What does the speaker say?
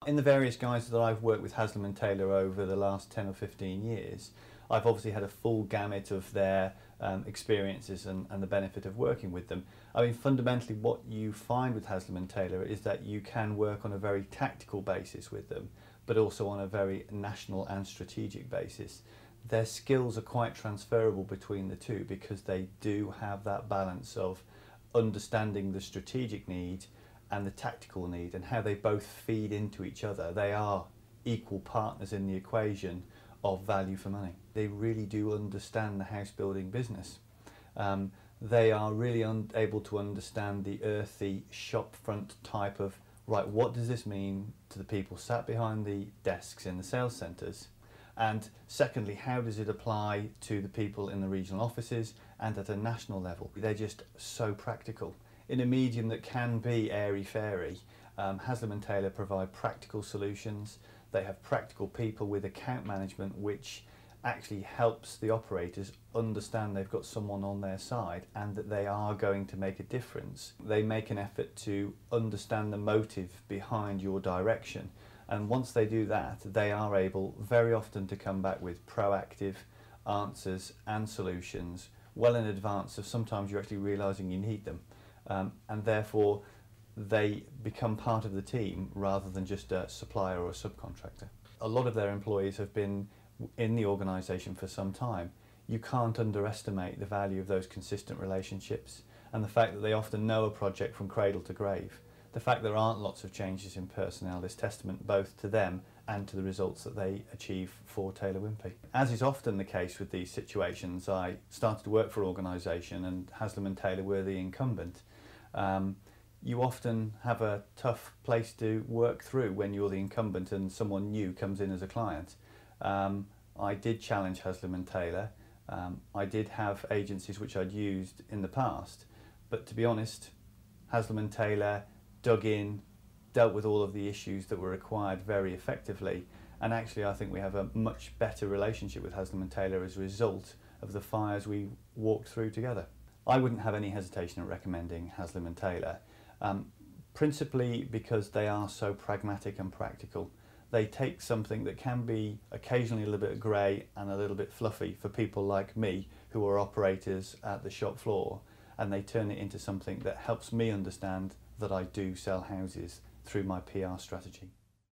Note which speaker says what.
Speaker 1: In the various guises that I've worked with Haslam & Taylor over the last 10 or 15 years, I've obviously had a full gamut of their experiences and the benefit of working with them. I mean, fundamentally what you find with Haslam & Taylor is that you can work on a very tactical basis with them, but also on a very national and strategic basis. Their skills are quite transferable between the two because they do have that balance of understanding the strategic need and the tactical need and how they both feed into each other. They are equal partners in the equation of value for money. They really do understand the house building business. They are really able to understand the earthy shopfront type of, right, what does this mean to the people sat behind the desks in the sales centres? And secondly, how does it apply to the people in the regional offices and at a national level? They're just so practical. In a medium that can be airy-fairy, Haslam & Taylor provide practical solutions. They have practical people with account management which actually helps the operators understand they've got someone on their side and that they are going to make a difference. They make an effort to understand the motive behind your direction, and once they do that, they are able very often to come back with proactive answers and solutions well in advance of sometimes you're actually realising you need them. And therefore they become part of the team rather than just a supplier or a subcontractor. A lot of their employees have been in the organisation for some time. You can't underestimate the value of those consistent relationships and the fact that they often know a project from cradle to grave. The fact there aren't lots of changes in personnel is testament both to them and to the results that they achieve for Taylor Wimpey. As is often the case with these situations, I started to work for an organisation and Haslam & Taylor were the incumbent. You often have a tough place to work through when you're the incumbent and someone new comes in as a client. I did challenge Haslam & Taylor. I did have agencies which I'd used in the past, but to be honest, Haslam & Taylor dug in, dealt with all of the issues that were required very effectively, and actually I think we have a much better relationship with Haslam & Taylor as a result of the fires we walked through together. I wouldn't have any hesitation at recommending Haslam & Taylor, principally because they are so pragmatic and practical. They take something that can be occasionally a little bit grey and a little bit fluffy for people like me who are operators at the shop floor, and they turn it into something that helps me understand that I do sell houses through my PR strategy.